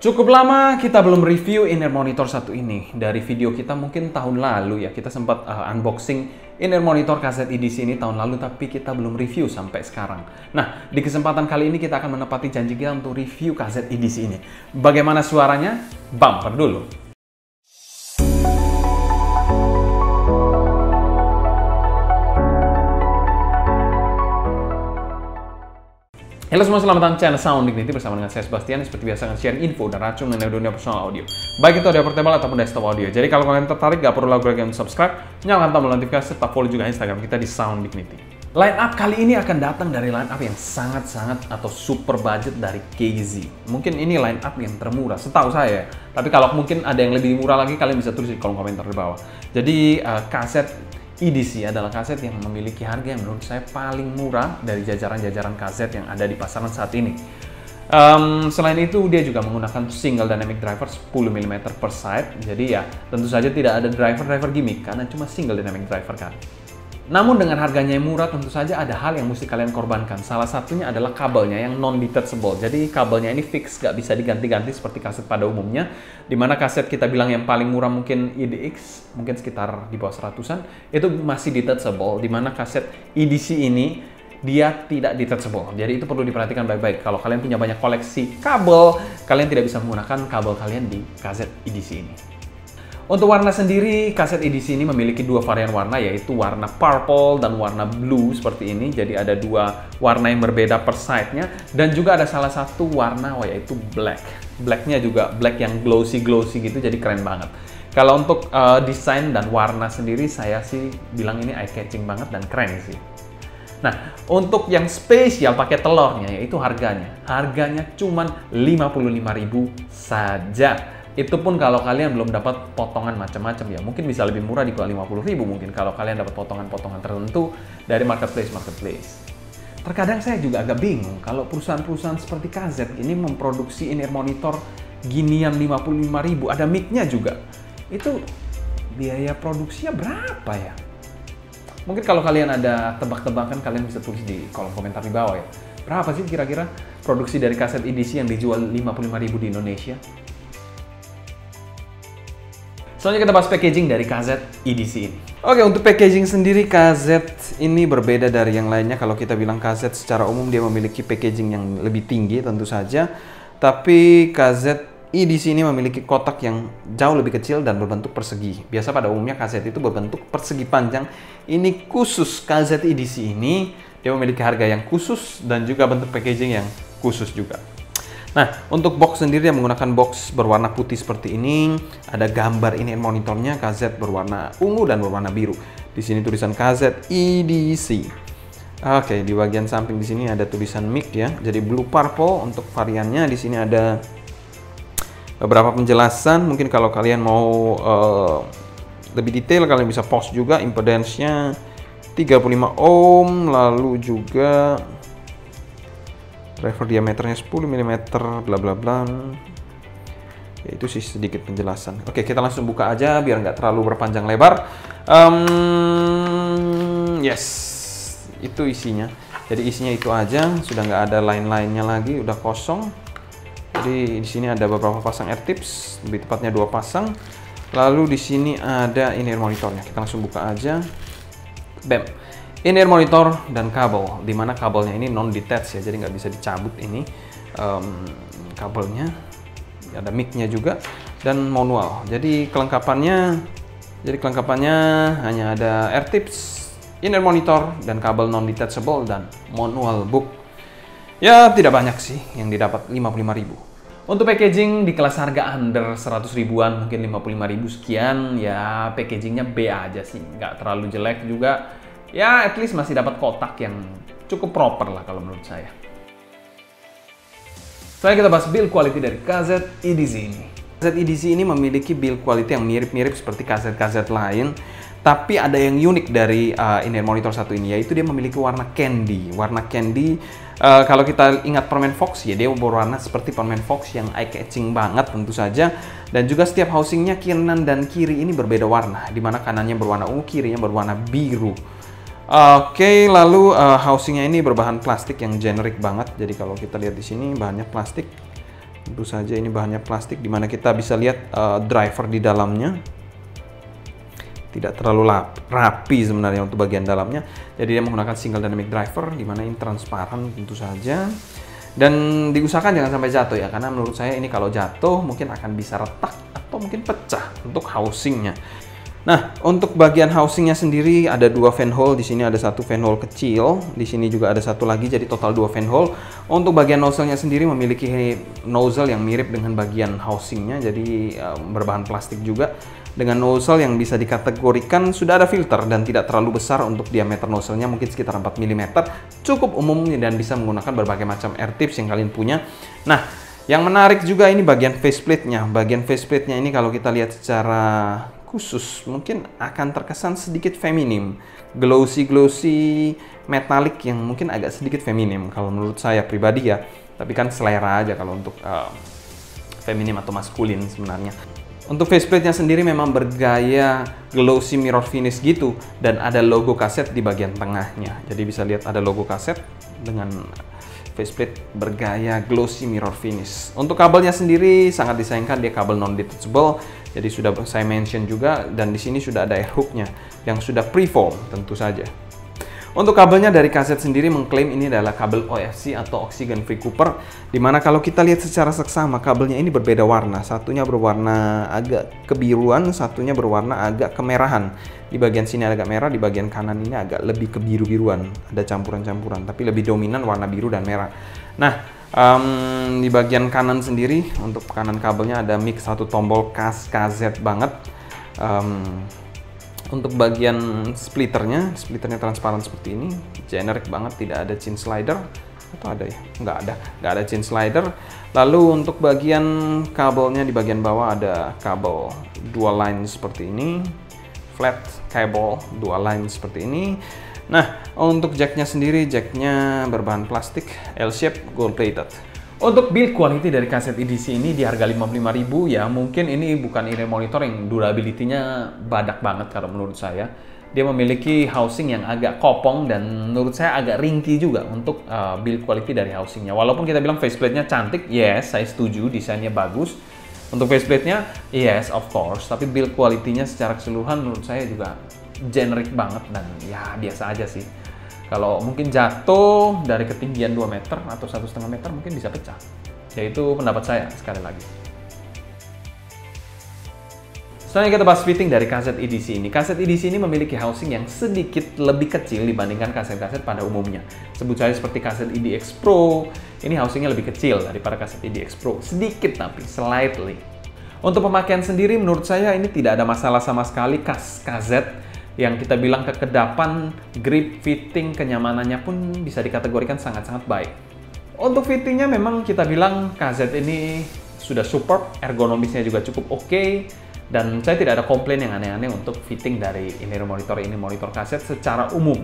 Cukup lama kita belum review in-ear monitor satu ini. Dari video kita mungkin tahun lalu ya, kita sempat unboxing in-ear monitor KZ EDC ini tahun lalu, tapi kita belum review sampai sekarang. Nah, di kesempatan kali ini kita akan menepati janji kita untuk review KZ EDC ini. Bagaimana suaranya? Bumper dulu. Halo semua, selamat datang di channel Sound Dignity bersama dengan saya Sebastian. Seperti biasa akan share info dan racun mengenai dunia personal audio, baik itu audio portable ataupun desktop audio. Jadi kalau kalian tertarik, gak perlu lagi untuk subscribe, nyalakan tombol notifikasi, serta follow juga Instagram kita di Sound Dignity. Line up kali ini akan datang dari line up yang sangat-sangat atau super budget dari KZ. Mungkin ini line up yang termurah, setahu saya. Tapi kalau mungkin ada yang lebih murah lagi, kalian bisa tulis di kolom komentar di bawah. Jadi kaset EDC adalah kaset yang memiliki harga yang menurut saya paling murah dari jajaran-jajaran kaset yang ada di pasaran saat ini. Selain itu, dia juga menggunakan single dynamic driver 10 mm per side. Jadi ya, tentu saja tidak ada driver gimmick karena cuma single dynamic driver kan. Namun dengan harganya yang murah, tentu saja ada hal yang mesti kalian korbankan. Salah satunya adalah kabelnya yang non-detachable. Jadi kabelnya ini fix, gak bisa diganti-ganti seperti kaset pada umumnya. Dimana kaset kita bilang yang paling murah mungkin EDX, mungkin sekitar di bawah 100-an, itu masih detachable. Dimana kaset EDC ini, dia tidak detachable. Jadi itu perlu diperhatikan baik-baik. Kalau kalian punya banyak koleksi kabel, kalian tidak bisa menggunakan kabel kalian di kaset EDC ini. Untuk warna sendiri, kaset EDC ini memiliki dua varian warna, yaitu warna purple dan warna blue seperti ini. Jadi ada dua warna yang berbeda per side-nya, dan juga ada salah satu warna yaitu black. Black-nya juga black yang glossy gitu, jadi keren banget. Kalau untuk desain dan warna sendiri, saya sih bilang ini eye-catching banget dan keren sih. Nah, untuk yang spesial pakai telurnya, yaitu harganya. Harganya cuma 55.000 saja. Itu pun kalau kalian belum dapat potongan macam-macam ya. Mungkin bisa lebih murah di 50.000 mungkin kalau kalian dapat potongan-potongan tertentu dari marketplace. Terkadang saya juga agak bingung kalau perusahaan-perusahaan seperti KZ ini memproduksi in-ear monitor ginian 55.000, ada mic-nya juga. Itu biaya produksinya berapa ya? Mungkin kalau kalian ada tebak-tebakan, kalian bisa tulis di kolom komentar di bawah ya. Berapa sih kira-kira produksi dari kaset EDC yang dijual 55.000 di Indonesia? Selanjutnya kita bahas packaging dari KZ EDC ini. Oke, untuk packaging sendiri KZ ini berbeda dari yang lainnya. Kalau kita bilang KZ secara umum dia memiliki packaging yang lebih tinggi tentu saja. Tapi KZ EDC ini memiliki kotak yang jauh lebih kecil dan berbentuk persegi. Biasa pada umumnya KZ itu berbentuk persegi panjang. Ini khusus KZ EDC ini, dia memiliki harga yang khusus dan juga bentuk packaging yang khusus juga. Nah, untuk box sendiri yang menggunakan box berwarna putih seperti ini, ada gambar in-ear monitornya KZ berwarna ungu dan berwarna biru. Di sini tulisan KZ EDC. Oke, di bagian samping di sini ada tulisan mic ya. Jadi blue purple untuk variannya. Di sini ada beberapa penjelasan. Mungkin kalau kalian mau lebih detail, kalian bisa pause juga. Impedance-nya 35 ohm, lalu juga driver diameternya 10 mm, bla bla bla. Ya, itu sih sedikit penjelasan. Oke, kita langsung buka aja biar nggak terlalu berpanjang lebar. Yes, itu isinya. Jadi isinya itu aja, sudah nggak ada lain-lainnya lagi, udah kosong. Jadi di sini ada beberapa pasang air tips, lebih tepatnya 2 pasang. Lalu di sini ada in-ear monitornya. Kita langsung buka aja. Bam. In-ear monitor dan kabel, dimana kabelnya ini non-detach ya, jadi nggak bisa dicabut ini kabelnya. Ada mic-nya juga dan manual. Jadi kelengkapannya hanya ada air tips, in-ear monitor dan kabel non-detachable dan manual book. Ya tidak banyak sih yang didapat 55.000. Untuk packaging di kelas harga under 100 ribuan, mungkin 55.000 sekian, ya packagingnya B aja sih, nggak terlalu jelek juga. Ya, at least masih dapat kotak yang cukup proper lah kalau menurut saya. Selanjutnya kita bahas build quality dari KZ EDC ini. KZ EDC ini memiliki build quality yang mirip-mirip seperti KZ lain, tapi ada yang unik dari in-ear monitor satu ini, yaitu dia memiliki warna candy. Warna candy, kalau kita ingat permen Fox ya, dia berwarna seperti permen Fox yang eye-catching banget tentu saja. Dan juga setiap housingnya kanan dan kiri ini berbeda warna, dimana kanannya berwarna ungu, kirinya berwarna biru. Oke, lalu housingnya ini berbahan plastik yang generik banget. Jadi kalau kita lihat di sini bahannya plastik. Tentu saja ini bahannya plastik, dimana kita bisa lihat driver di dalamnya. Tidak terlalu rapi sebenarnya untuk bagian dalamnya. Jadi dia menggunakan single dynamic driver, dimana ini transparan tentu saja. Dan diusahakan jangan sampai jatuh ya, karena menurut saya ini kalau jatuh mungkin akan bisa retak atau mungkin pecah untuk housingnya. Nah, untuk bagian housingnya sendiri ada 2 fan hole. Di sini ada 1 fan hole kecil, di sini juga ada 1 lagi, jadi total 2 fan hole. Untuk bagian nozzle-nya sendiri memiliki nozzle yang mirip dengan bagian housingnya, jadi berbahan plastik juga. Dengan nozzle yang bisa dikategorikan sudah ada filter dan tidak terlalu besar untuk diameter nozzle-nya, mungkin sekitar 4 mm, cukup umum dan bisa menggunakan berbagai macam air tips yang kalian punya. Nah, yang menarik juga ini bagian faceplate-nya. Bagian faceplate-nya ini kalau kita lihat secara khusus mungkin akan terkesan sedikit feminim, glossy metalik yang mungkin agak sedikit feminim kalau menurut saya pribadi ya. Tapi kan selera aja kalau untuk feminim atau maskulin sebenarnya. Untuk faceplate-nya sendiri memang bergaya glossy mirror finish gitu, dan ada logo kaset di bagian tengahnya. Jadi bisa lihat ada logo kaset dengan faceplate bergaya glossy mirror finish. Untuk kabelnya sendiri sangat disayangkan, dia kabel non detachable. Jadi sudah saya mention juga, dan di sini sudah ada air hook-nya yang sudah preform tentu saja. Untuk kabelnya dari kaset sendiri mengklaim ini adalah kabel OFC atau Oxygen Free Copper, dimana kalau kita lihat secara seksama kabelnya ini berbeda warna. Satunya berwarna agak kebiruan, satunya berwarna agak kemerahan. Di bagian sini agak merah, di bagian kanan ini agak lebih kebiru-biruan. Ada campuran-campuran, tapi lebih dominan warna biru dan merah. Nah, di bagian kanan sendiri untuk kanan kabelnya ada mix 1 tombol KZ banget. Untuk bagian splitternya transparan seperti ini, generic banget, tidak ada chin slider. Atau ada ya? Nggak ada chin slider. Lalu untuk bagian kabelnya di bagian bawah ada kabel dual line seperti ini, flat cable dual line seperti ini. Nah, untuk jacknya sendiri, jacknya berbahan plastik L-shape gold plated. Untuk build quality dari kaset EDC ini di harga 55.000 ya, mungkin ini bukan in-ear monitor yang durability-nya badak banget kalau menurut saya. Dia memiliki housing yang agak kopong dan menurut saya agak ringkih juga untuk build quality dari housingnya. Walaupun kita bilang faceplate-nya cantik, yes, saya setuju, desainnya bagus. Untuk faceplate-nya, yes, of course, tapi build quality-nya secara keseluruhan menurut saya juga generic banget dan ya biasa aja sih. Kalau mungkin jatuh dari ketinggian 2 meter atau 1,5 meter mungkin bisa pecah. Yaitu pendapat saya sekali lagi. Selanjutnya kita bahas fitting dari kaset EDC ini. Kaset EDC ini memiliki housing yang sedikit lebih kecil dibandingkan kaset-kaset pada umumnya. Sebut saja seperti kaset EDX Pro, ini housingnya lebih kecil daripada kaset EDX Pro. Sedikit tapi, slightly. Untuk pemakaian sendiri menurut saya ini tidak ada masalah sama sekali. Kaset yang kita bilang kekedapan, grip, fitting, kenyamanannya pun bisa dikategorikan sangat-sangat baik. Untuk fittingnya memang kita bilang KZ ini sudah superb, ergonomisnya juga cukup oke, dan saya tidak ada komplain yang aneh-aneh untuk fitting dari in-ear monitor ini, monitor kaset secara umum.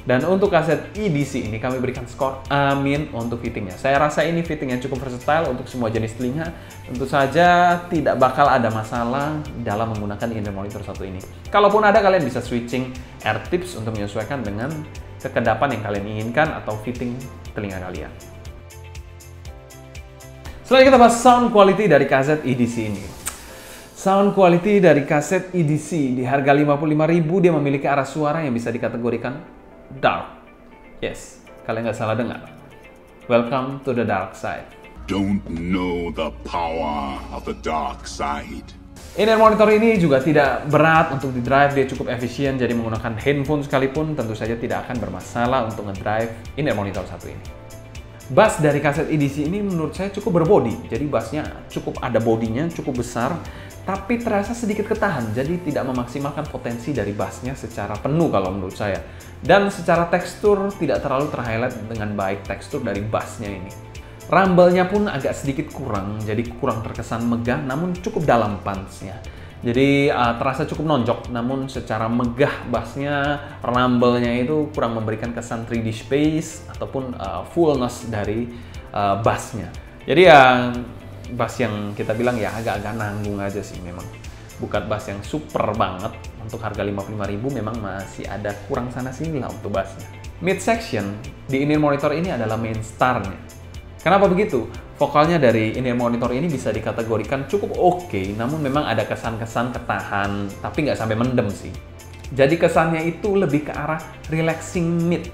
Dan untuk kaset EDC ini kami berikan skor amin untuk fittingnya. Saya rasa ini fitting yang cukup versatile untuk semua jenis telinga. Tentu saja tidak bakal ada masalah dalam menggunakan in-ear monitor satu ini. Kalaupun ada, kalian bisa switching air tips untuk menyesuaikan dengan kekedapan yang kalian inginkan atau fitting telinga kalian. Selanjutnya kita bahas sound quality dari kaset EDC ini. Sound quality dari kaset EDC di harga 55.000 dia memiliki arah suara yang bisa dikategorikan dark. Yes, kalian nggak salah dengar. Welcome to the dark side. Don't know the power of the dark side. In-ear monitor ini juga tidak berat untuk di-drive, dia cukup efisien, jadi menggunakan handphone sekalipun tentu saja tidak akan bermasalah untuk ngedrive in-ear monitor satu ini. Bass dari kaset EDC ini menurut saya cukup berbody, jadi bassnya cukup ada bodinya, cukup besar, tapi terasa sedikit ketahan, jadi tidak memaksimalkan potensi dari bassnya secara penuh kalau menurut saya. Dan secara tekstur tidak terlalu terhighlight dengan baik tekstur dari bassnya ini. Rumble-nya pun agak sedikit kurang, jadi kurang terkesan megah, namun cukup dalam punch-nya. Jadi terasa cukup nonjok, namun secara megah bassnya, rumble-nya itu kurang memberikan kesan 3D space ataupun fullness dari bassnya. Jadi ya bass yang kita bilang ya agak-agak nanggung aja sih memang. Bukan bass yang super banget. Untuk harga 55.000 memang masih ada kurang sana sini lah untuk bassnya. Mid section di in-ear monitor ini adalah main star-nya. Kenapa begitu? Vokalnya dari in-ear monitor ini bisa dikategorikan cukup oke, namun memang ada kesan-kesan ketahan, tapi nggak sampai mendem sih. Jadi kesannya itu lebih ke arah relaxing mid,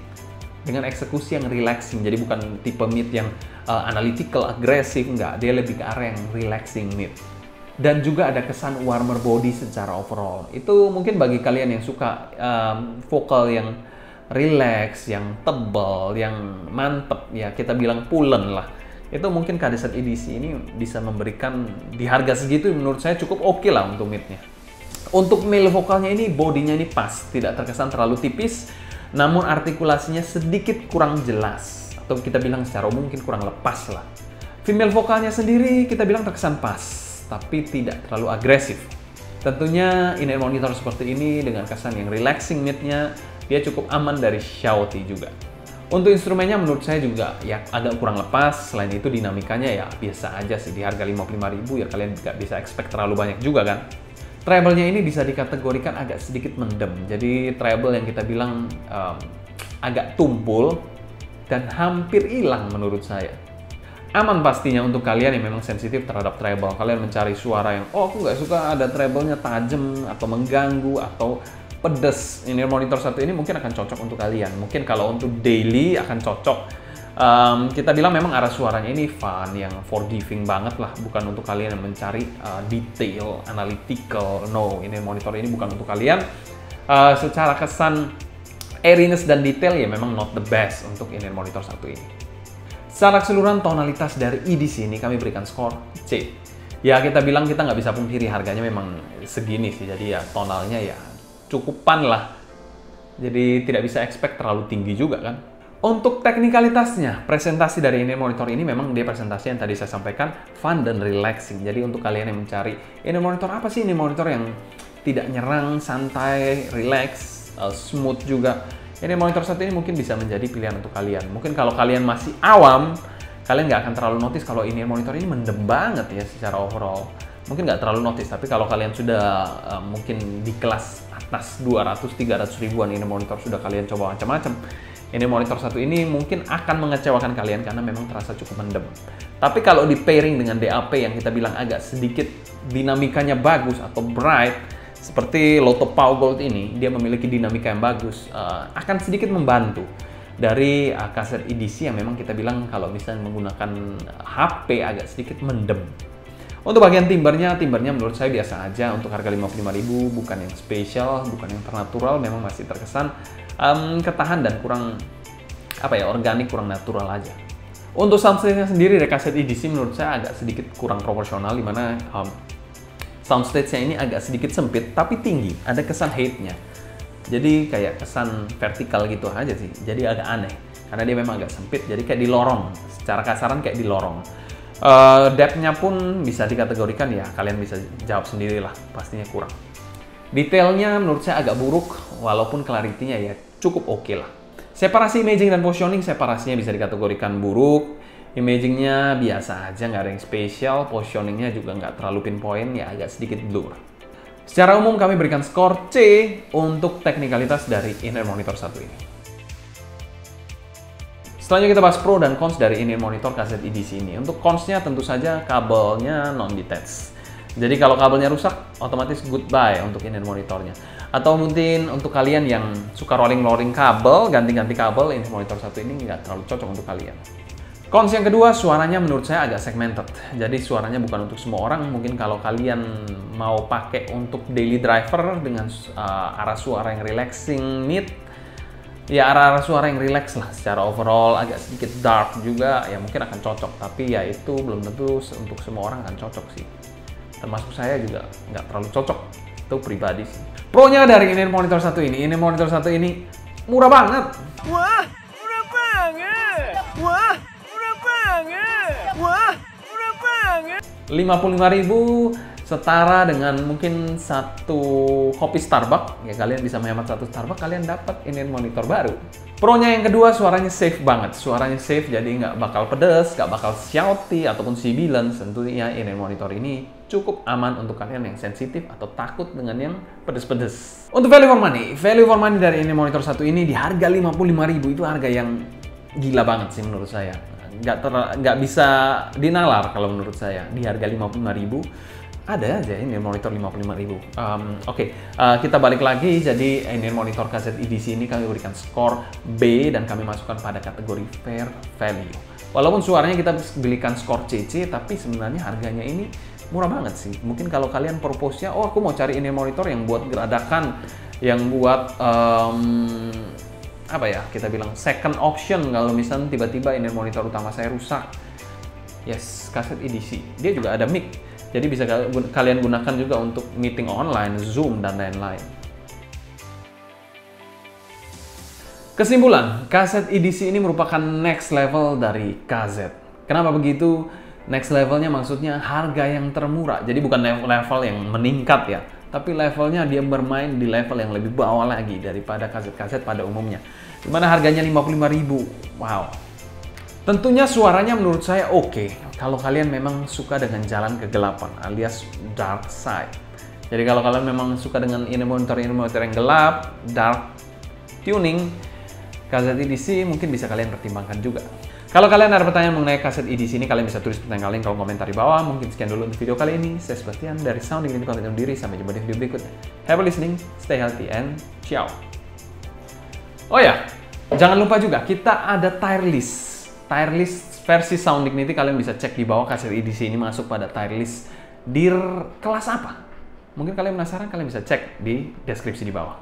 dengan eksekusi yang relaxing. Jadi bukan tipe mid yang analytical, agresif, nggak. Dia lebih ke arah yang relaxing mid. Dan juga ada kesan warmer body secara overall. Itu mungkin bagi kalian yang suka vokal yang relax, yang tebal, yang mantep, ya kita bilang pulen lah. Itu mungkin KD-set EDC ini bisa memberikan di harga segitu menurut saya cukup oke lah untuk midnya. Untuk male vokalnya ini bodinya ini pas, tidak terkesan terlalu tipis, namun artikulasinya sedikit kurang jelas, atau kita bilang secara umum mungkin kurang lepas lah. Female vokalnya sendiri kita bilang terkesan pas, tapi tidak terlalu agresif. Tentunya in-ear monitor seperti ini dengan kesan yang relaxing midnya, dia cukup aman dari shouty juga. Untuk instrumennya menurut saya juga ya agak kurang lepas. Selain itu dinamikanya ya biasa aja sih. Di harga 55.000 ya kalian nggak bisa expect terlalu banyak juga kan. Treble-nya ini bisa dikategorikan agak sedikit mendem. Jadi treble yang kita bilang agak tumpul dan hampir hilang menurut saya. Aman pastinya untuk kalian yang memang sensitif terhadap treble. Kalian mencari suara yang, oh aku nggak suka ada treble-nya tajam atau mengganggu atau pedes. In-ear monitor satu ini mungkin akan cocok untuk kalian. Mungkin kalau untuk daily akan cocok. Kita bilang memang arah suaranya ini fun, yang forgiving banget lah. Bukan untuk kalian yang mencari detail, analytical. No, in-ear monitor ini bukan untuk kalian. Secara kesan airiness dan detail ya memang not the best untuk in-ear monitor satu ini. Secara keseluruhan tonalitas dari EDC ini kami berikan skor C. Ya kita bilang kita nggak bisa pungkiri harganya memang segini sih. Jadi ya tonalnya ya cukupan lah. Jadi tidak bisa expect terlalu tinggi juga kan. Untuk teknikalitasnya, presentasi dari in-ear monitor ini memang dia presentasi yang tadi saya sampaikan fun dan relaxing. Jadi untuk kalian yang mencari in-ear monitor apa sih, in-ear monitor yang tidak nyerang, santai, relax, smooth juga. In-ear monitor satu ini mungkin bisa menjadi pilihan untuk kalian. Mungkin kalau kalian masih awam, kalian nggak akan terlalu notice kalau in-ear monitor ini mendem banget ya secara overall. Mungkin nggak terlalu notice, tapi kalau kalian sudah mungkin di kelas atas 200-300 ribuan in-ear monitor sudah kalian coba macam-macam, in-ear monitor satu ini mungkin akan mengecewakan kalian karena memang terasa cukup mendem. Tapi kalau di pairing dengan DAP yang kita bilang agak sedikit dinamikanya bagus atau bright, seperti Loto Power Gold ini, dia memiliki dinamika yang bagus, akan sedikit membantu dari kaset EDC yang memang kita bilang kalau misalnya menggunakan HP agak sedikit mendem. Untuk bagian timbernya menurut saya biasa aja. Untuk harga 55.000 bukan yang spesial, bukan yang ternatural, memang masih terkesan ketahan dan kurang organik, kurang natural aja. Untuk soundstage-nya sendiri dari kaset EDC menurut saya agak sedikit kurang proporsional, dimana soundstage-nya ini agak sedikit sempit tapi tinggi, ada kesan height-nya. Jadi kayak kesan vertikal gitu aja sih. Jadi agak aneh karena dia memang agak sempit, jadi kayak di lorong. Secara kasaran kayak di lorong. Depth-nya pun bisa dikategorikan ya kalian bisa jawab sendirilah, pastinya kurang. Detailnya menurut saya agak buruk, walaupun clarity-nya ya cukup oke lah. Separasi imaging dan positioning, separasinya bisa dikategorikan buruk. Imagingnya biasa aja, nggak ada yang spesial. Positioningnya juga nggak terlalu pinpoint, ya agak sedikit blur. Secara umum kami berikan skor C untuk teknikalitas dari in-ear monitor satu ini. Selanjutnya kita bahas pro dan cons dari in-ear monitor kaset EDC ini. Untuk cons-nya tentu saja kabelnya non-detach. Jadi kalau kabelnya rusak, otomatis goodbye untuk in-ear monitornya. Atau mungkin untuk kalian yang suka rolling-rolling kabel, ganti-ganti kabel, in-ear monitor satu ini nggak terlalu cocok untuk kalian. Cons yang kedua, suaranya menurut saya agak segmented. Jadi suaranya bukan untuk semua orang. Mungkin kalau kalian mau pakai untuk daily driver dengan arah suara yang relaxing mid, ya arah suara yang relax lah secara overall, agak sedikit dark juga, ya mungkin akan cocok. Tapi ya itu belum tentu untuk semua orang akan cocok sih. Termasuk saya juga nggak terlalu cocok, itu pribadi sih. Pro-nya dari in-ear monitor satu ini murah banget. Wah, murah banget. Wah, murah banget. Wah, murah banget. 55.000 setara dengan mungkin satu kopi Starbucks. Ya kalian bisa menghemat satu Starbucks, kalian dapat in-ear monitor baru. Pro-nya yang kedua, suaranya safe banget. Suaranya safe, jadi nggak bakal pedes, nggak bakal shouty ataupun sibilan. Tentunya in-ear monitor ini cukup aman untuk kalian yang sensitif atau takut dengan yang pedes-pedes. Untuk value for money dari in-ear monitor satu ini di harga 55.000 itu harga yang gila banget sih menurut saya. nggak bisa dinalar kalau menurut saya. Di harga 55.000 ada aja ini monitor 55.000. Oke, kita balik lagi. Jadi ini monitor KZ EDC ini kami berikan skor B dan kami masukkan pada kategori fair value. Walaupun suaranya kita belikan skor CC, tapi sebenarnya harganya ini murah banget sih. Mungkin kalau kalian purpose-nya, oh aku mau cari ini monitor yang buat geradakan, yang buat apa ya, kita bilang second option kalau misalnya tiba-tiba ini monitor utama saya rusak. Yes, KZ EDC. Dia juga ada mic. Jadi bisa kalian gunakan juga untuk meeting online, Zoom, dan lain-lain. Kesimpulan, KZ EDC ini merupakan next level dari KZ. Kenapa begitu? Next levelnya maksudnya harga yang termurah. Jadi bukan level yang meningkat ya, tapi levelnya dia bermain di level yang lebih bawah lagi daripada KZ-KZ pada umumnya. Dimana harganya 55.000. Wow. Tentunya suaranya menurut saya oke. Kalau kalian memang suka dengan jalan kegelapan alias dark side. Jadi kalau kalian memang suka dengan ini monitor yang gelap, dark tuning, KZ EDC mungkin bisa kalian pertimbangkan juga. Kalau kalian ada pertanyaan mengenai KZ EDC ini, kalian bisa tulis pertanyaan kalian kalau komentar di bawah. Mungkin sekian dulu untuk video kali ini. Saya Sebastian dari Sounding Unit pamit undur diri. Sampai jumpa di video berikutnya. Happy listening, stay healthy, and ciao. Oh ya, jangan lupa juga kita ada tier list. Tier list versi Sound Dignity kalian bisa cek di bawah. KZ EDC ini masuk pada tier list di kelas apa? Mungkin kalian penasaran, kalian bisa cek di deskripsi di bawah.